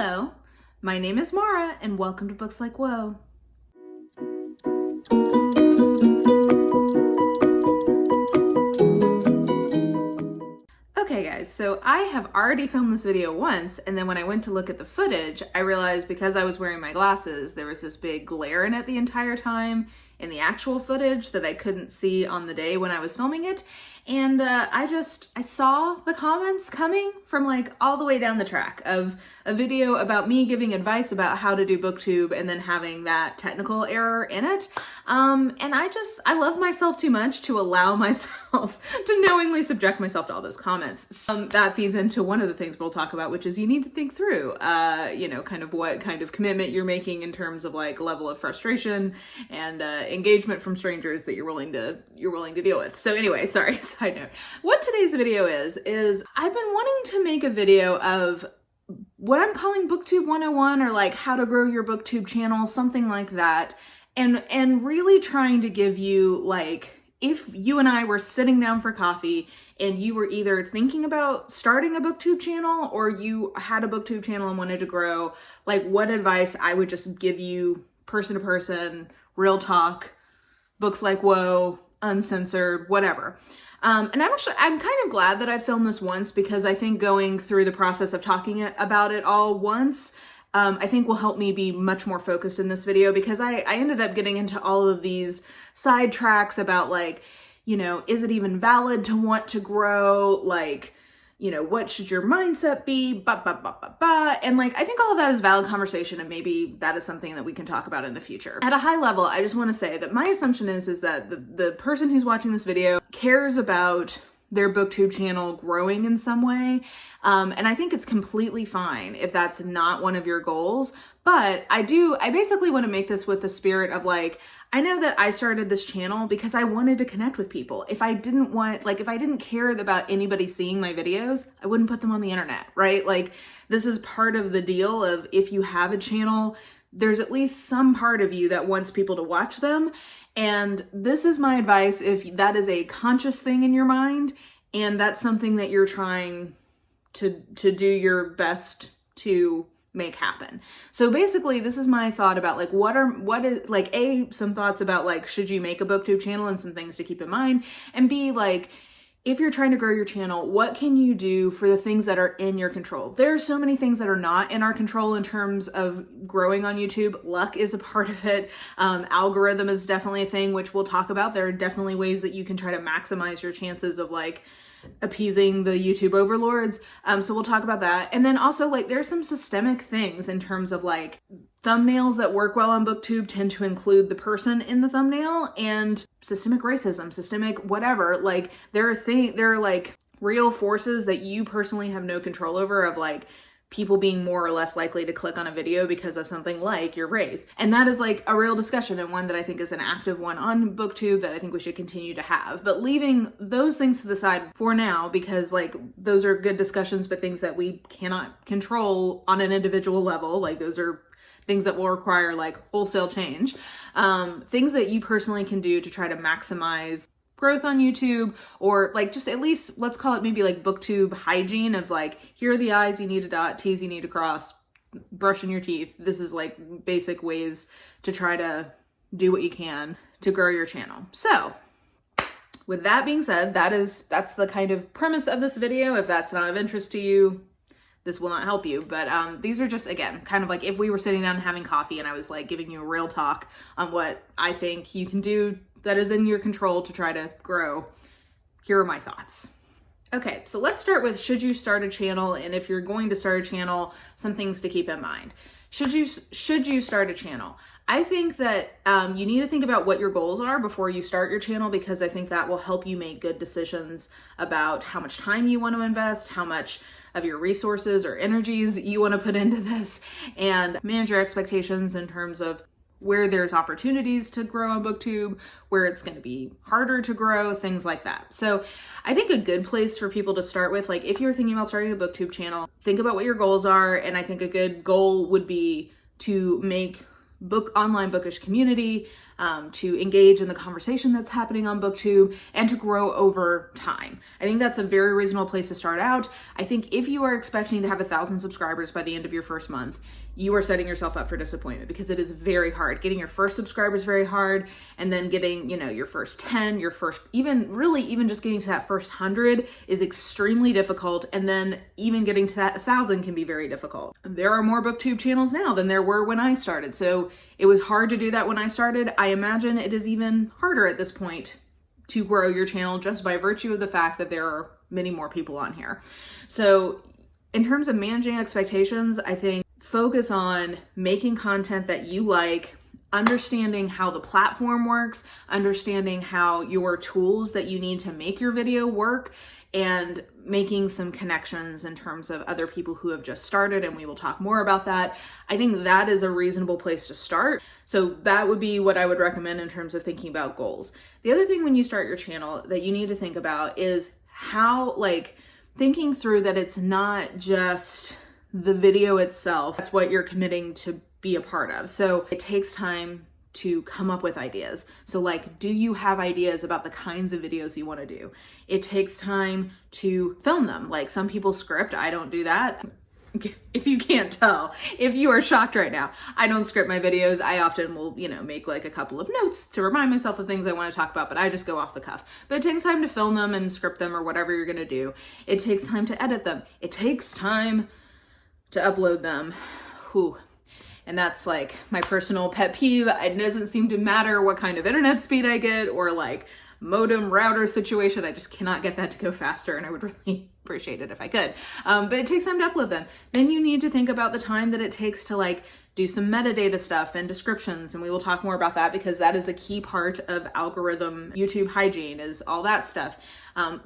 Hello, my name is Mara, and welcome to Books Like Whoa. Okay guys, so I have already filmed this video once, and then when I went to look at the footage, I realized because I was wearing my glasses, there was this big glare in it the entire time in the actual footage that I couldn't see on the day when I was filming it. And I saw the comments coming from like all the way down the track of a video about me giving advice about how to do Booktube and then having that technical error in it. And I love myself too much to allow myself to knowingly subject myself to all those comments. That feeds into one of the things we'll talk about, which is you need to think through, kind of what kind of commitment you're making in terms of like level of frustration and engagement from strangers that you're willing to deal with. So anyway, sorry. Side note. What today's video is I've been wanting to make a video of what I'm calling Booktube 101 or like how to grow your Booktube channel, something like that. And really trying to give you like, if you and I were sitting down for coffee and you were either thinking about starting a Booktube channel or you had a Booktube channel and wanted to grow, like what advice I would just give you person to person, real talk, books like whoa, uncensored, whatever. And I'm kind of glad that I filmed this once because I think going through the process of talking about it all once, I think will help me be much more focused in this video because I ended up getting into all of these sidetracks about like, is it even valid to want to grow? Like, what should your mindset be? And like, I think all of that is valid conversation and maybe that is something that we can talk about in the future. At a high level, I just want to say that my assumption is that the person who's watching this video cares about their Booktube channel growing in some way. And I think it's completely fine if that's not one of your goals. But I basically want to make this with the spirit of like, I know that I started this channel because I wanted to connect with people. If I didn't care about anybody seeing my videos, I wouldn't put them on the internet, right? Like this is part of the deal of if you have a channel, there's at least some part of you that wants people to watch them. And this is my advice if that is a conscious thing in your mind and that's something that you're trying to do your best to make happen. So basically this is my thought about like some thoughts about like should you make a Booktube channel and some things to keep in mind, and B, like if you're trying to grow your channel, what can you do for the things that are in your control? There are so many things that are not in our control in terms of growing on YouTube. Luck is a part of it. Algorithm is definitely a thing, which we'll talk about. There are definitely ways that you can try to maximize your chances of like appeasing the YouTube overlords. So we'll talk about that. And then also like there's some systemic things in terms of like thumbnails that work well on Booktube tend to include the person in the thumbnail, and systemic racism, systemic whatever. Like there are like real forces that you personally have no control over of like people being more or less likely to click on a video because of something like your race. And that is like a real discussion and one that I think is an active one on Booktube that I think we should continue to have. But leaving those things to the side for now, because like those are good discussions, but things that we cannot control on an individual level, like those are things that will require like wholesale change. Things that you personally can do to try to maximize growth on YouTube, or like just at least let's call it maybe like Booktube hygiene of like, here are the I's you need to dot, T's you need to cross, brushing your teeth. This is like basic ways to try to do what you can to grow your channel. So with that being said, that's the kind of premise of this video. If that's not of interest to you, this will not help you. But these are just, again, kind of like if we were sitting down and having coffee and I was like giving you a real talk on what I think you can do that is in your control to try to grow. Here are my thoughts. Okay, so let's start with should you start a channel, and if you're going to start a channel, some things to keep in mind. Should you start a channel? I think that you need to think about what your goals are before you start your channel, because I think that will help you make good decisions about how much time you want to invest, how much of your resources or energies you want to put into this, and manage your expectations in terms of where there's opportunities to grow on Booktube, where it's going to be harder to grow, things like that. So I think a good place for people to start with, like if you're thinking about starting a Booktube channel, think about what your goals are. And I think a good goal would be to make online bookish community, to engage in the conversation that's happening on Booktube, and to grow over time. I think that's a very reasonable place to start out. I think if you are expecting to have 1,000 subscribers by the end of your first month, you are setting yourself up for disappointment, because it is very hard. Getting your first subscriber is very hard, and then getting, your first 10, your first, even just getting to that first 100 is extremely difficult, and then even getting to that 1,000 can be very difficult. There are more Booktube channels now than there were when I started, so it was hard to do that when I started. I imagine it is even harder at this point to grow your channel, just by virtue of the fact that there are many more people on here. So in terms of managing expectations, I think focus on making content that you like, understanding how the platform works, understanding how your tools that you need to make your video work, and making some connections in terms of other people who have just started, and we will talk more about that. I think that is a reasonable place to start. So that would be what I would recommend in terms of thinking about goals. The other thing when you start your channel that you need to think about is how, thinking through that it's not just the video itself, that's what you're committing to be a part of. So it takes time to come up with ideas. So do you have ideas about the kinds of videos you want to do? It takes time to film them. Some people script, I don't do that. If you can't tell, if you are shocked right now, I don't script my videos. I often will, make a couple of notes to remind myself of things I want to talk about, but I just go off the cuff. But it takes time to film them and script them or whatever you're going to do. It takes time to edit them. It takes time to upload them. Whew. And that's my personal pet peeve. It doesn't seem to matter what kind of internet speed I get or modem router situation. I just cannot get that to go faster, and I would really appreciate it if I could. But it takes time to upload them. Then you need to think about the time that it takes to do some metadata stuff and descriptions, and we will talk more about that, because that is a key part of algorithm YouTube hygiene, is all that stuff.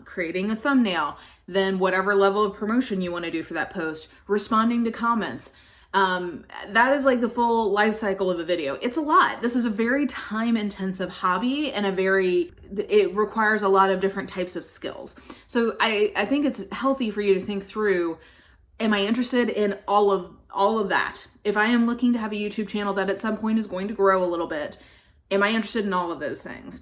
Creating a thumbnail, then whatever level of promotion you want to do for that post, responding to comments. That is the full life cycle of a video. It's a lot. This is a very time-intensive hobby, and it requires a lot of different types of skills. So I think it's healthy for you to think through, am I interested in all of that? If I am looking to have a YouTube channel that at some point is going to grow a little bit, am I interested in all of those things?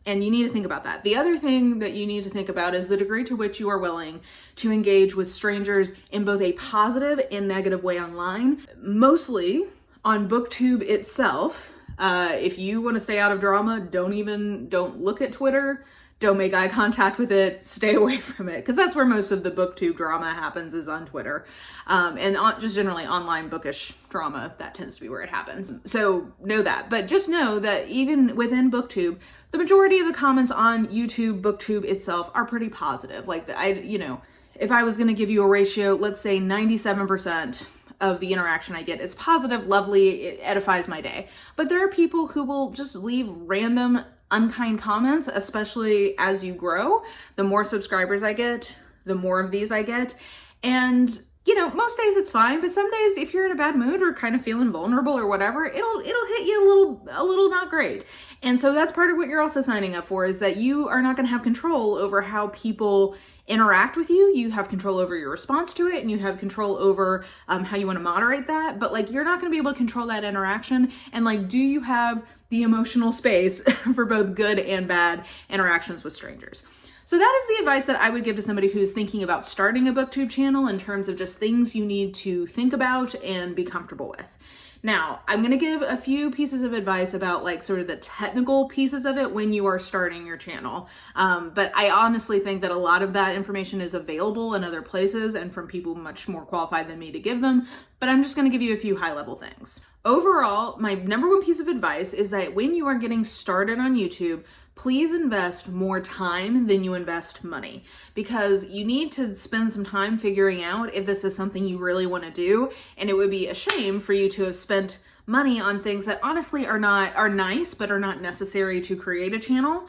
And you need to think about that. The other thing that you need to think about is the degree to which you are willing to engage with strangers in both a positive and negative way online. Mostly on Booktube itself. If you want to stay out of drama, don't look at Twitter. Don't make eye contact with it. Stay away from it, because that's where most of the Booktube drama happens, is on Twitter. Just generally online bookish drama, that tends to be where it happens. So know that. But just know that even within Booktube, the majority of the comments on YouTube, Booktube itself, are pretty positive. If I was going to give you a ratio, let's say 97% of the interaction I get is positive, lovely, it edifies my day. But there are people who will just leave random unkind comments, especially as you grow. The more subscribers I get, the more of these I get. And most days it's fine, but some days if you're in a bad mood or kind of feeling vulnerable or whatever, it'll hit you a little not great. And so that's part of what you're also signing up for, is that you are not going to have control over how people interact with you. You have control over your response to it, and you have control over how you want to moderate that. But you're not going to be able to control that interaction. And do you have the emotional space for both good and bad interactions with strangers? So that is the advice that I would give to somebody who's thinking about starting a Booktube channel, in terms of just things you need to think about and be comfortable with. Now, I'm going to give a few pieces of advice about sort of the technical pieces of it when you are starting your channel. But I honestly think that a lot of that information is available in other places and from people much more qualified than me to give them. But I'm just going to give you a few high-level things. Overall, my number one piece of advice is that when you are getting started on YouTube, please invest more time than you invest money, because you need to spend some time figuring out if this is something you really want to do. And it would be a shame for you to have spent money on things that honestly are nice, but are not necessary to create a channel.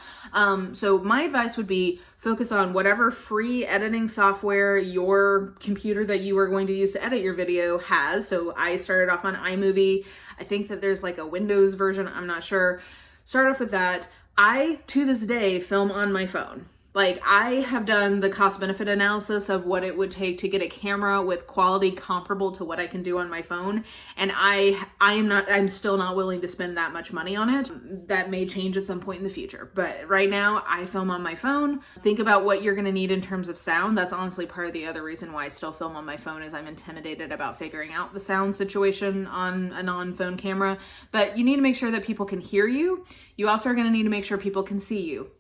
So my advice would be focus on whatever free editing software your computer that you are going to use to edit your video has. So I started off on iMovie. I think that there's a Windows version, I'm not sure. Start off with that. I, to this day, film on my phone. Like, I have done the cost benefit analysis of what it would take to get a camera with quality comparable to what I can do on my phone. And I'm still not willing to spend that much money on it. That may change at some point in the future. But right now I film on my phone. Think about what you're going to need in terms of sound. That's honestly part of the other reason why I still film on my phone, is I'm intimidated about figuring out the sound situation on a non-phone camera. But you need to make sure that people can hear you. You also are going to need to make sure people can see you.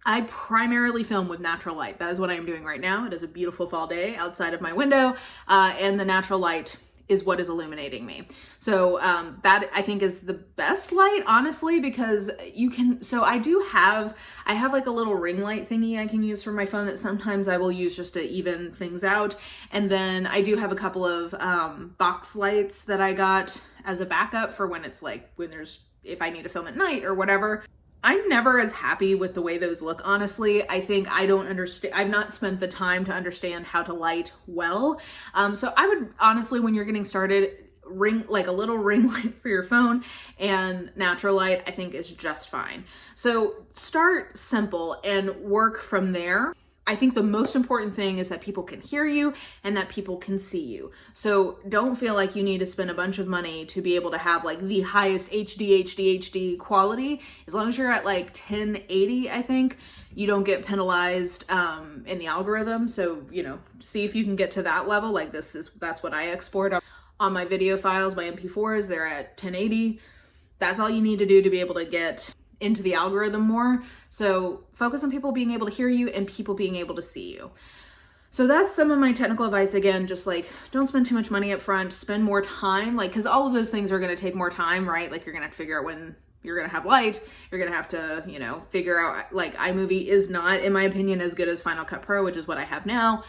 I primarily film with natural light. That is what I am doing right now. It is a beautiful fall day outside of my window, and the natural light is what is illuminating me. So that I think is the best light, honestly, because you can, so I have like a little ring light thingy I can use for my phone that sometimes I will use just to even things out. And then I do have a couple of box lights that I got as a backup for when it's like, if I need to film at night or whatever. I'm never as happy with the way those look, honestly. I think I've not spent the time to understand how to light well. So I would honestly, when you're getting started, like a little ring light for your phone and natural light, I think is just fine. So start simple and work from there. I think the most important thing is that people can hear you and that people can see you. So don't feel like you need to spend a bunch of money to be able to have like the highest HD quality. As long as you're at like 1080, I think, you don't get penalized in the algorithm. So, see if you can get to that level. Like that's what I export on my video files, my MP4s, they're at 1080. That's all you need to do to be able to get into the algorithm more. So focus on people being able to hear you and people being able to see you. So that's some of my technical advice. Again, just like, don't spend too much money up front, spend more time, like, because all of those things are going to take more time, right? Like, you're going to have to figure out when you're going to have light, you're going to have to, figure out, like, iMovie is not, in my opinion, as good as Final Cut Pro, which is what I have now,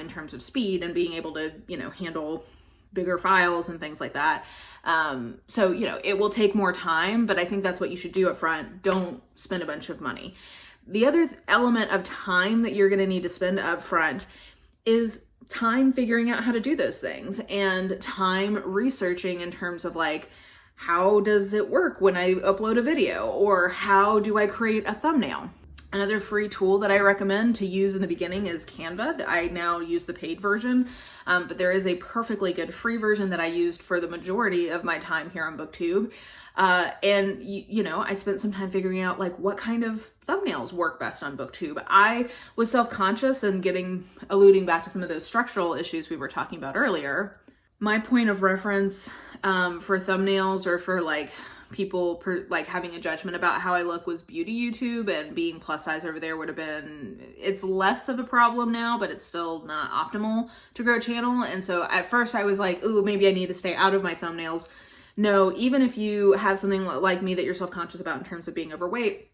in terms of speed and being able to, handle bigger files and things like that. So, it will take more time, but I think that's what you should do up front. Don't spend a bunch of money. The other element of time that you're going to need to spend up front is time figuring out how to do those things, and time researching in terms of like, how does it work when I upload a video, or how do I create a thumbnail? Another free tool that I recommend to use in the beginning is Canva. I now use the paid version, but there is a perfectly good free version that I used for the majority of my time here on Booktube. And I spent some time figuring out like what kind of thumbnails work best on Booktube. I was self-conscious and alluding back to some of those structural issues we were talking about earlier. My point of reference for thumbnails, or for like people having a judgment about how I look, was beauty YouTube, and being plus size over there it's less of a problem now, but it's still not optimal to grow a channel. And so at first I was like, ooh, maybe I need to stay out of my thumbnails. No, even if you have something like me that you're self-conscious about in terms of being overweight,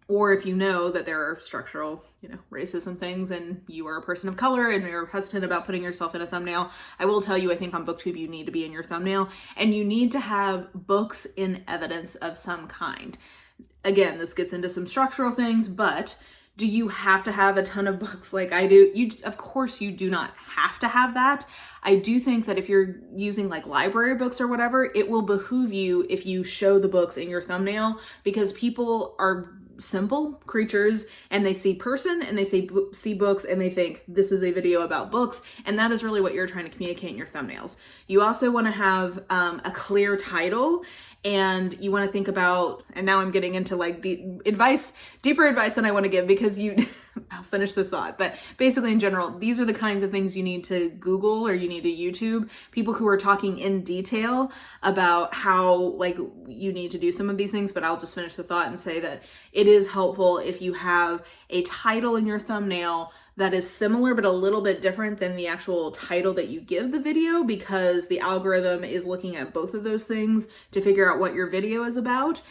or if you know that there are structural, racism things, and you are a person of color and you're hesitant about putting yourself in a thumbnail, I will tell you, I think on Booktube you need to be in your thumbnail, and you need to have books in evidence of some kind. Again, this gets into some structural things, but do you have to have a ton of books like I do? Of course you do not have to have that. I do think that if you're using like library books or whatever, it will behoove you if you show the books in your thumbnail, because people are simple creatures and they see person and they see books and they think this is a video about books, and that is really what you're trying to communicate in your thumbnails. You also want to have a clear title, and you want to think about, and now I'm getting into like deeper advice than I want to give, because I'll finish this thought, but basically in general, these are the kinds of things you need to Google or you need to YouTube, people who are talking in detail about how like you need to do some of these things. But I'll just finish the thought and say that it is helpful if you have a title in your thumbnail that is similar but a little bit different than the actual title that you give the video, because the algorithm is looking at both of those things to figure out what your video is about.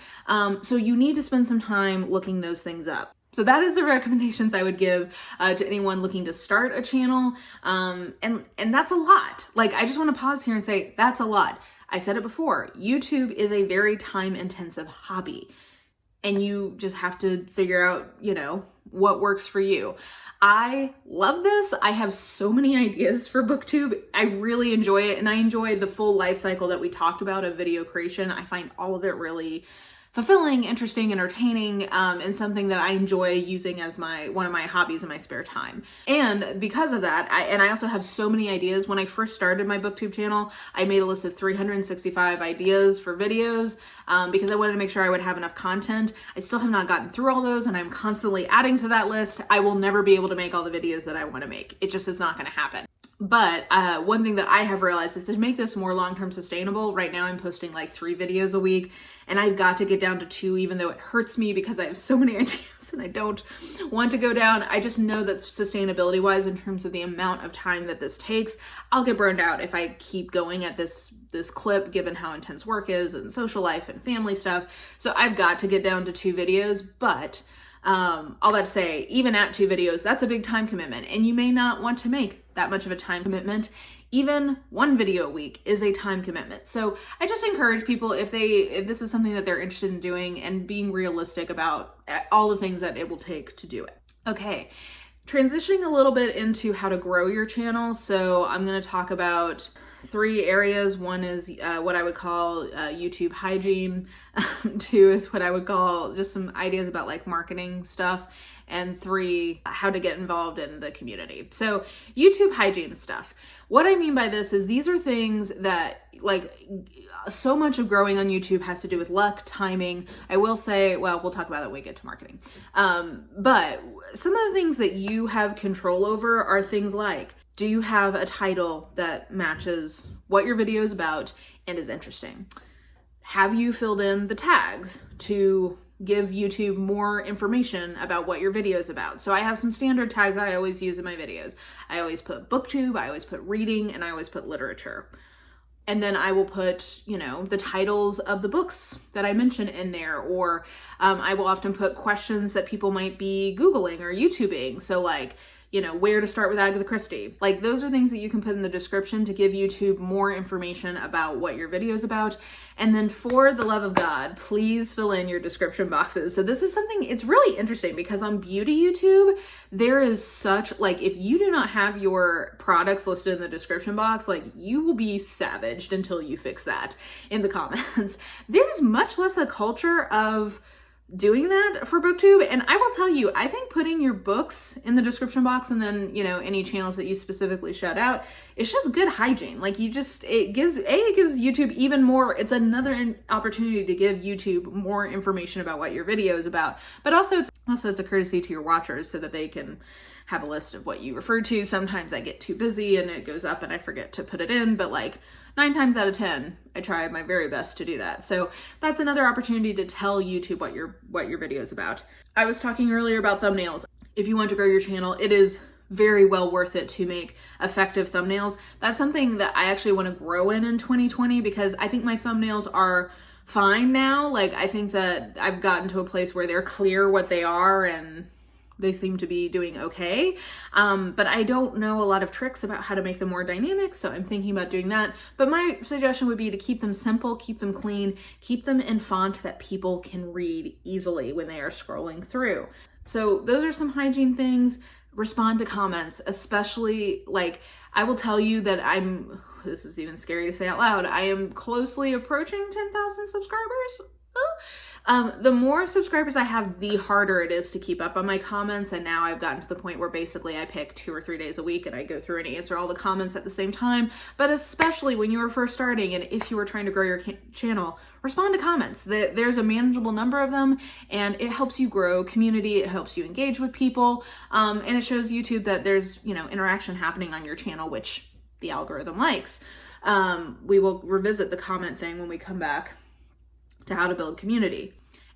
So you need to spend some time looking those things up. So that is the recommendations I would give to anyone looking to start a channel. And that's a lot. Like, I just want to pause here and say that's a lot. I said it before, YouTube is a very time-intensive hobby, and you just have to figure out, what works for you. I love this. I have so many ideas for Booktube. I really enjoy it, and I enjoy the full life cycle that we talked about of video creation. I find all of it really fulfilling, interesting, entertaining, and something that I enjoy using as one of my hobbies in my spare time. And because of that, I also have so many ideas. When I first started my Booktube channel, I made a list of 365 ideas for videos because I wanted to make sure I would have enough content. I still have not gotten through all those, and I'm constantly adding to that list. I will never be able to make all the videos that I want to make. It just is not going to happen. But one thing that I have realized is to make this more long-term sustainable. Right now I'm posting like 3 videos a week, and I've got to get down to 2, even though it hurts me because I have so many ideas and I don't want to go down. I just know that sustainability wise, in terms of the amount of time that this takes, I'll get burned out if I keep going at this clip, given how intense work is and social life and family stuff. So I've got to get down to 2 videos, but all that to say, even at 2 videos, that's a big time commitment, and you may not want to make that much of a time commitment. Even 1 video a week is a time commitment. So I just encourage people, if this is something that they're interested in doing, and being realistic about all the things that it will take to do it. Okay, transitioning a little bit into how to grow your channel. So I'm going to talk about 3 areas. 1 is what I would call YouTube hygiene. 2 is what I would call just some ideas about like marketing stuff. And 3, how to get involved in the community. So YouTube hygiene stuff. What I mean by this is these are things that, like, so much of growing on YouTube has to do with luck, timing. I will say, well, we'll talk about that when we get to marketing. But some of the things that you have control over are things like, do you have a title that matches what your video is about and is interesting? Have you filled in the tags to give YouTube more information about what your video is about? So I have some standard tags I always use in my videos. I always put Booktube, I always put reading, and I always put literature. And then I will put, the titles of the books that I mention in there, or I will often put questions that people might be Googling or YouTubing. So like, where to start with Agatha Christie. Like, those are things that you can put in the description to give YouTube more information about what your video is about. And then, for the love of God, please fill in your description boxes. So this is something, it's really interesting because on beauty YouTube, there is such, like, if you do not have your products listed in the description box, like, you will be savaged until you fix that in the comments. There's much less a culture of doing that for Booktube. And I will tell you, I think putting your books in the description box and then, any channels that you specifically shout out, it's just good hygiene. Like, it gives YouTube even more, it's another opportunity to give YouTube more information about what your video is about. But also it's a courtesy to your watchers so that they can have a list of what you refer to. Sometimes I get too busy and it goes up and I forget to put it in, but like 9 times out of 10, I try my very best to do that. So that's another opportunity to tell YouTube what your video is about. I was talking earlier about thumbnails. If you want to grow your channel, it is very well worth it to make effective thumbnails. That's something that I actually want to grow in 2020 because I think my thumbnails are fine now. Like, I think that I've gotten to a place where they're clear what they are and they seem to be doing okay. But I don't know a lot of tricks about how to make them more dynamic, so I'm thinking about doing that. But my suggestion would be to keep them simple, keep them clean, keep them in font that people can read easily when they are scrolling through. So those are some hygiene things. Respond to comments, especially, like, I will tell you that this is even scary to say out loud, I am closely approaching 10,000 subscribers. The more subscribers I have, the harder it is to keep up on my comments. And now I've gotten to the point where basically I pick 2 or 3 days a week and I go through and answer all the comments at the same time. But especially when you were first starting and if you were trying to grow your channel, respond to comments. There's a manageable number of them and it helps you grow community. It helps you engage with people. And it shows YouTube that there's, interaction happening on your channel, which the algorithm likes. We will revisit the comment thing when we come back to how to build community.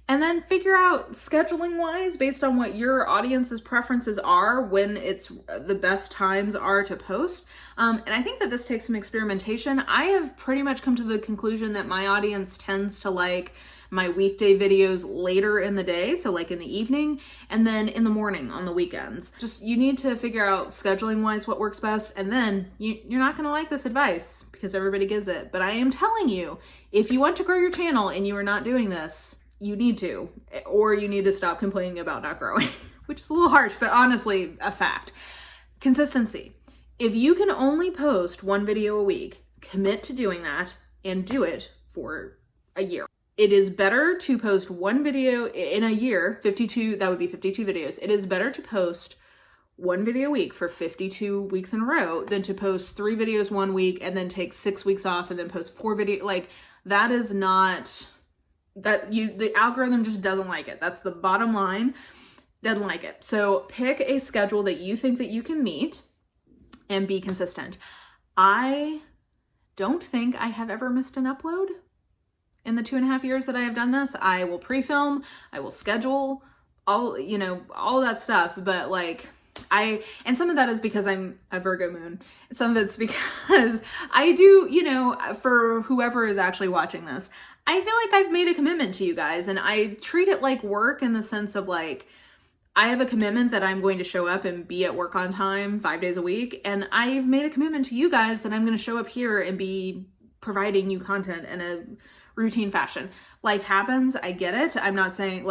And then figure out scheduling wise, based on what your audience's preferences are, when it's the best times are to post. And I think that this takes some experimentation. I have pretty much come to the conclusion that my audience tends to like my weekday videos later in the day, so like in the evening, and then in the morning on the weekends. Just, you need to figure out scheduling wise what works best, and then you're not gonna like this advice because everybody gives it, but I am telling you, if you want to grow your channel and you are not doing this, you need to, or you need to stop complaining about not growing, which is a little harsh, but honestly a fact. Consistency. If you can only post 1 video a week, commit to doing that and do it for a year. it is better to post one video in a year, 52, that would be 52 videos. It is better to post one video a week for 52 weeks in a row than to post 3 videos one week and then take 6 weeks off and then post 4 videos. Like, that is not, the algorithm just doesn't like it. That's the bottom line. Doesn't like it. So pick a schedule that you think that you can meet and be consistent. I don't think I have ever missed an upload in the 2.5 years that I have done this. I will pre-film, I will schedule, all of that stuff. But like, and some of that is because I'm a Virgo moon. Some of it's because I do, for whoever is actually watching this, I feel like I've made a commitment to you guys, and I treat it like work in the sense of like, I have a commitment that I'm going to show up and be at work on time 5 days a week. And I've made a commitment to you guys that I'm going to show up here and be providing you content in a routine fashion. Life happens. I get it. I'm not saying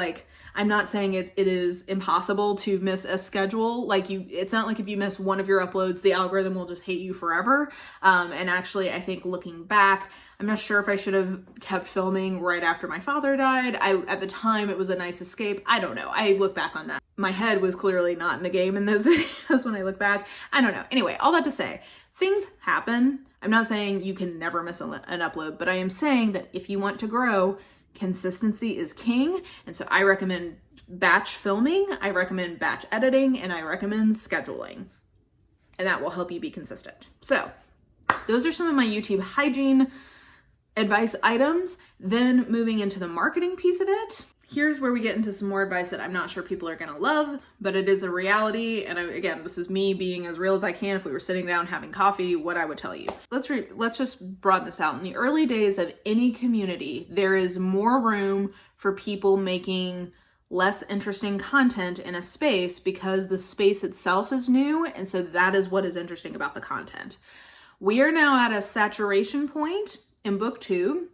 it is impossible to miss a schedule. Like, it's not like if you miss one of your uploads, the algorithm will just hate you forever. And actually, I think looking back, I'm not sure if I should have kept filming right after my father died. At the time, it was a nice escape. I don't know. I look back on that. My head was clearly not in the game in those videos when I look back. I don't know. Anyway, all that to say, things happen. I'm not saying you can never miss an upload, but I am saying that if you want to grow, consistency is king. And so I recommend batch filming, I recommend batch editing, and I recommend scheduling. And that will help you be consistent. So those are some of my YouTube hygiene advice items. Then moving into the marketing piece of it, here's where we get into some more advice that I'm not sure people are gonna love, but it is a reality. And again, this is me being as real as I can. If we were sitting down having coffee, what I would tell you. Let's just broaden this out. In the early days of any community, there is more room for people making less interesting content in a space because the space itself is new. And so that is what is interesting about the content. We are now at a saturation point in Booktube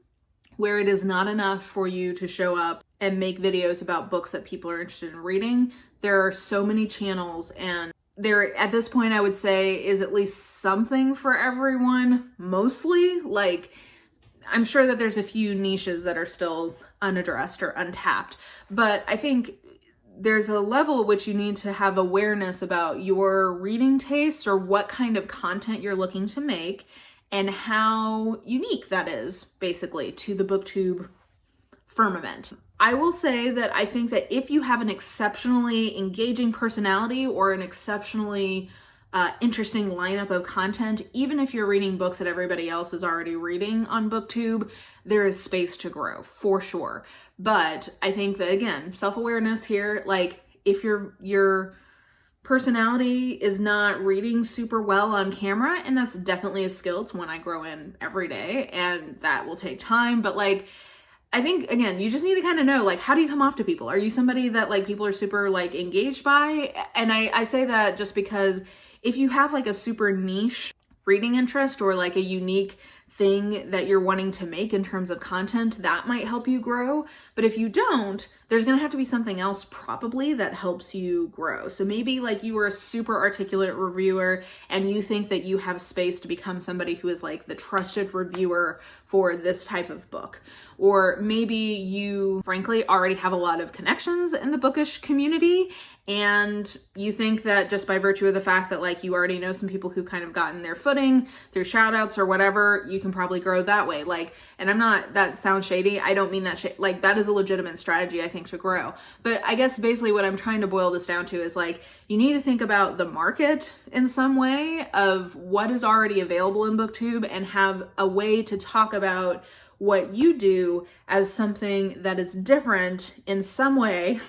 where it is not enough for you to show up and make videos about books that people are interested in reading. There are so many channels, and there, at this point, I would say, is at least something for everyone, mostly. Like, I'm sure that there's a few niches that are still unaddressed or untapped, but I think there's a level at which you need to have awareness about your reading tastes or what kind of content you're looking to make and how unique that is, basically, to the Booktube firmament. I will say that I think that if you have an exceptionally engaging personality or an exceptionally interesting lineup of content, even if you're reading books that everybody else is already reading on Booktube, there is space to grow, for sure. But I think that, again, self-awareness here, like, if your personality is not reading super well on camera, and that's definitely a skill. It's one I grow in every day, and that will take time. But like, I think, again, you just need to kind of know, like, how do you come off to people? Are you somebody that like people are super like engaged by? And I say that just because if you have like a super niche reading interest or like a unique thing that you're wanting to make in terms of content, that might help you grow. But if you don't, there's gonna have to be something else probably that helps you grow. So maybe like you were a super articulate reviewer and you think that you have space to become somebody who is like the trusted reviewer for this type of book. Or maybe you frankly already have a lot of connections in the bookish community and you think that just by virtue of the fact that like you already know some people who kind of gotten their footing through shout outs or whatever, you can probably grow that way. Like, and I'm not, that sounds shady. I don't mean that like that is a legitimate strategy, I think, to grow. But I guess basically what I'm trying to boil this down to is like, you need to think about the market in some way of what is already available in Booktube and have a way to talk about what you do as something that is different in some way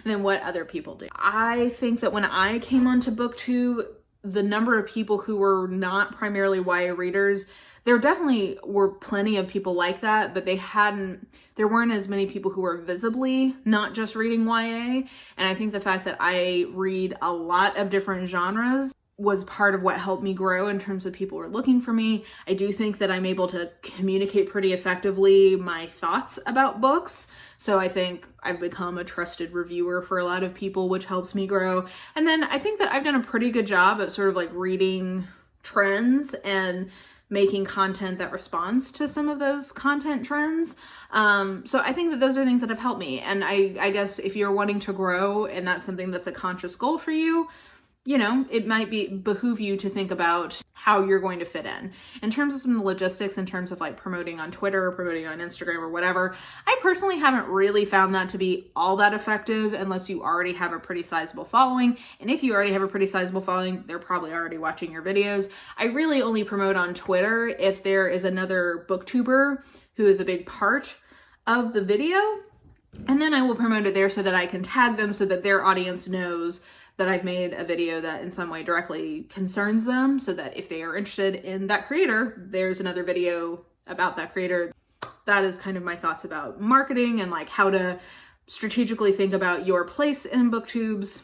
than what other people do. I think that when I came onto Booktube, the number of people who were not primarily YA readers, there definitely were plenty of people like that, but there weren't as many people who were visibly not just reading YA. And I think the fact that I read a lot of different genres was part of what helped me grow in terms of people who are looking for me. I do think that I'm able to communicate pretty effectively my thoughts about books. So I think I've become a trusted reviewer for a lot of people, which helps me grow. And then I think that I've done a pretty good job at sort of like reading trends and making content that responds to some of those content trends. So I think that those are things that have helped me. And I guess if you're wanting to grow and that's something that's a conscious goal for you, you know, it might behoove you to think about how you're going to fit in terms of some of the logistics, in terms of like promoting on Twitter or promoting on Instagram or whatever. I personally haven't really found that to be all that effective unless you already have a pretty sizable following. And if you already have a pretty sizable following, they're probably already watching your videos. I really only promote on Twitter if there is another booktuber who is a big part of the video. And then I will promote it there so that I can tag them so that their audience knows that I've made a video that in some way directly concerns them, so that if they are interested in that creator, there's another video about that creator. That is kind of my thoughts about marketing and like how to strategically think about your place in Booktube's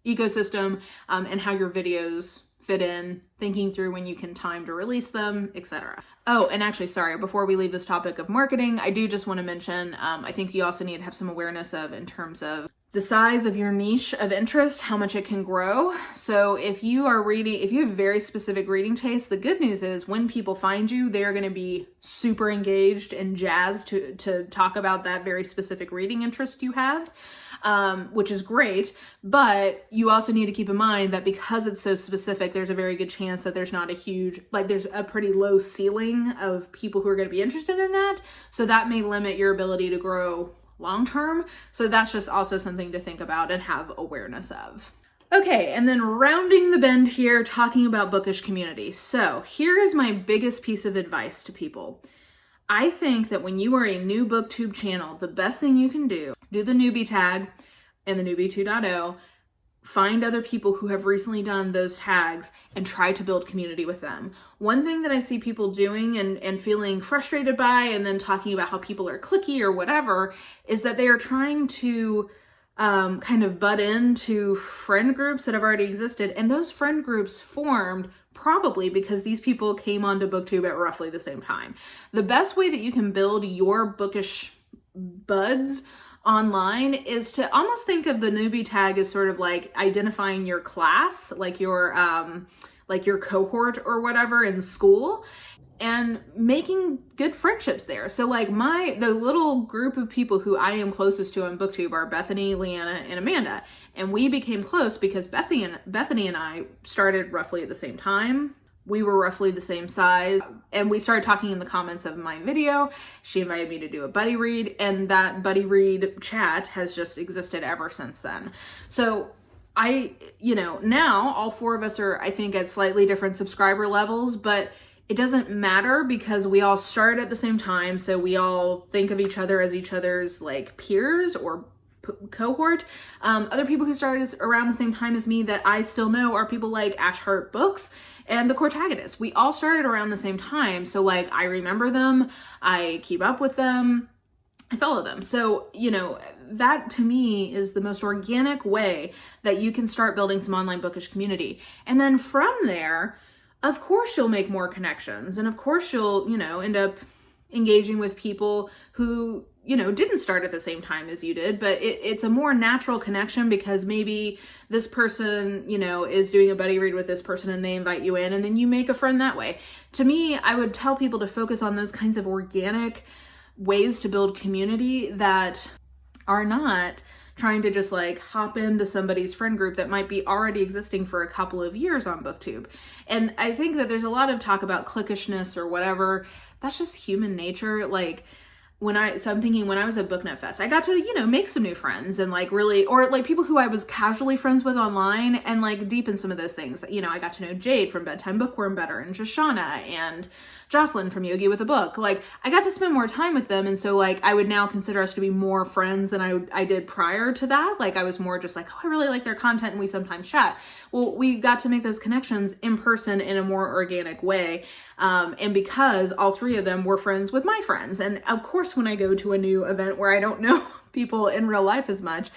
ecosystem, and how your videos fit in, thinking through when you can time to release them, etc. Oh, and actually, sorry, before we leave this topic of marketing, I do just want to mention, I think you also need to have some awareness of, in terms of the size of your niche of interest, how much it can grow. So if you have very specific reading taste, the good news is when people find you, they're going to be super engaged and jazzed to talk about that very specific reading interest you have, which is great. But you also need to keep in mind that because it's so specific, there's a very good chance that there's not a huge, like there's a pretty low ceiling of people who are going to be interested in that. So that may limit your ability to grow long term. So that's just also something to think about and have awareness of. Okay, and then rounding the bend here, talking about bookish community. So here is my biggest piece of advice to people. I think that when you are a new Booktube channel, the best thing you can do the newbie tag and the newbie 2.0, find other people who have recently done those tags and try to build community with them. One thing that I see people doing and feeling frustrated by, and then talking about how people are cliquey or whatever, is that they are trying to kind of butt into friend groups that have already existed. And those friend groups formed probably because these people came onto Booktube at roughly the same time. The best way that you can build your bookish buds online is to almost think of the newbie tag as sort of like identifying your class, like your cohort or whatever in school, and making good friendships there. So like the little group of people who I am closest to on Booktube are Bethany, Leanna, and Amanda. And we became close because Bethany and I started roughly at the same time. We were roughly the same size, and we started talking in the comments of my video. She invited me to do a buddy read, and that buddy read chat has just existed ever since then. So now all four of us are, I think, at slightly different subscriber levels, but it doesn't matter because we all started at the same time. So we all think of each other as each other's like peers or cohort. Other people who started around the same time as me that I still know are people like Ash Hart Books and the Cortagonists. We all started around the same time. So like I remember them, I keep up with them, I follow them. So, that to me is the most organic way that you can start building some online bookish community. And then from there, of course you'll make more connections. And of course you'll, end up engaging with people who, didn't start at the same time as you did, but it's a more natural connection because maybe this person, is doing a buddy read with this person and they invite you in and then you make a friend that way. To me, I would tell people to focus on those kinds of organic ways to build community that are not trying to just like hop into somebody's friend group that might be already existing for a couple of years on Booktube. And I think that there's a lot of talk about cliquishness or whatever. That's just human nature. Like I'm thinking when I was at BookNet Fest, I got to, make some new friends and like really, or like people who I was casually friends with online and like deepen some of those things. I got to know Jade from Bedtime Bookworm better, and Shoshana and Jocelyn from Yogi with a Book. Like I got to spend more time with them. And so like, I would now consider us to be more friends than I did prior to that. Like I was more just like, oh, I really like their content and we sometimes chat. Well, we got to make those connections in person in a more organic way. And because all three of them were friends with my friends. And of course, when I go to a new event where I don't know people in real life as much.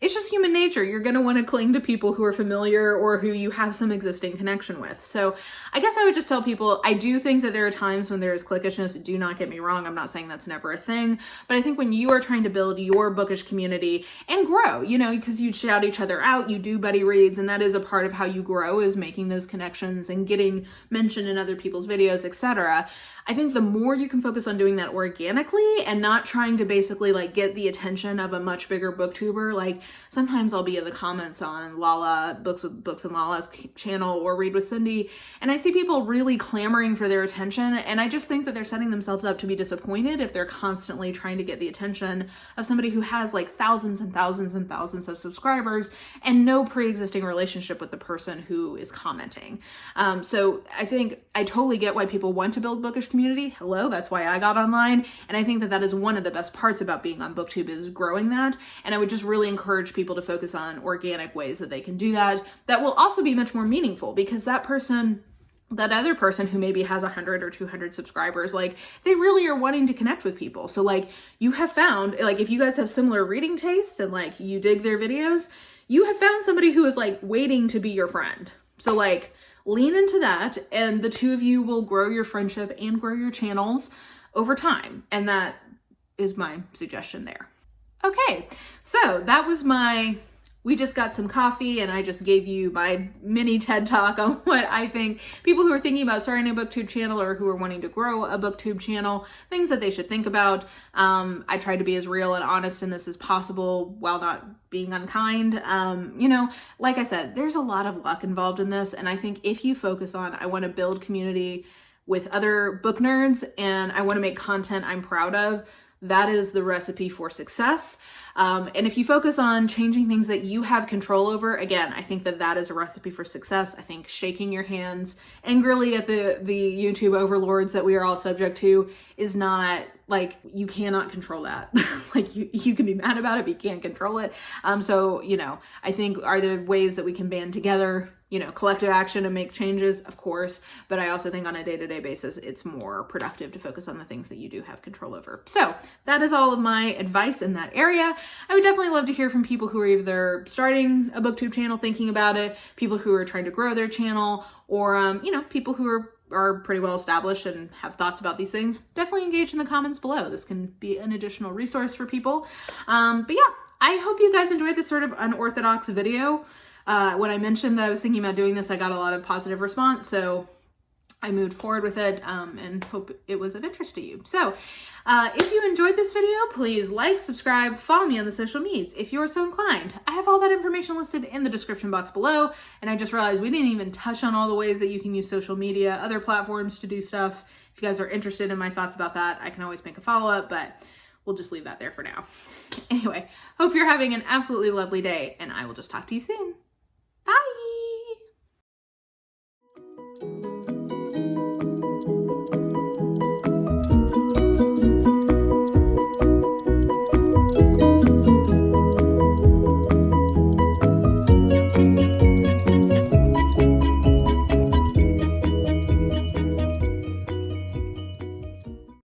It's just human nature. You're going to want to cling to people who are familiar or who you have some existing connection with. So I guess I would just tell people, I do think that there are times when there is cliquishness. Do not get me wrong. I'm not saying that's never a thing, but I think when you are trying to build your bookish community and grow, you know, because you shout each other out, you do buddy reads, and that is a part of how you grow, is making those connections and getting mentioned in other people's videos, etc. I think the more you can focus on doing that organically and not trying to basically like get the attention of a much bigger booktuber. Like sometimes I'll be in the comments on Lala, Books and Lala's channel, or Read with Cindy, and I see people really clamoring for their attention, and I just think that they're setting themselves up to be disappointed if they're constantly trying to get the attention of somebody who has like thousands and thousands and thousands of subscribers and no pre-existing relationship with the person who is commenting. So I think I totally get why people want to build bookish community. Hello, that's why I got online. And I think that that is one of the best parts about being on Booktube, is growing that. And I would just really encourage people to focus on organic ways that they can do that. That will also be much more meaningful, because that other person who maybe has 100 or 200 subscribers, like they really are wanting to connect with people. So like you have found, like if you guys have similar reading tastes and like you dig their videos, you have found somebody who is like waiting to be your friend. So like lean into that, and the two of you will grow your friendship and grow your channels over time. And that is my suggestion there. Okay, so that was we just got some coffee and I just gave you my mini TED talk on what I think people who are thinking about starting a booktube channel or who are wanting to grow a booktube channel, things that they should think about. I tried to be as real and honest in this as possible while not being unkind. You know, like I said, there's a lot of luck involved in this. And I think if you focus on, I want to build community with other book nerds and I want to make content I'm proud of, that is the recipe for success. And if you focus on changing things that you have control over, again, I think that that is a recipe for success. I think shaking your hands angrily at the YouTube overlords that we are all subject to is not, like, you cannot control that. Like you can be mad about it, but you can't control it. So, you know, I think, are there ways that we can band together, you know, collective action and make changes? Of course. But I also think on a day-to-day basis, it's more productive to focus on the things that you do have control over. So that is all of my advice in that area. I would definitely love to hear from people who are either starting a booktube channel, thinking about it, people who are trying to grow their channel, or, you know, people who are pretty well established and have thoughts about these things. Definitely engage in the comments below. This can be an additional resource for people. But yeah, I hope you guys enjoyed this sort of unorthodox video. When I mentioned that I was thinking about doing this, I got a lot of positive response, so I moved forward with it, and hope it was of interest to you. So if you enjoyed this video, please like, subscribe, follow me on the social medias if you are so inclined. I have all that information listed in the description box below, and I just realized we didn't even touch on all the ways that you can use social media, other platforms to do stuff. If you guys are interested in my thoughts about that, I can always make a follow-up, but we'll just leave that there for now. Anyway, hope you're having an absolutely lovely day, and I will just talk to you soon.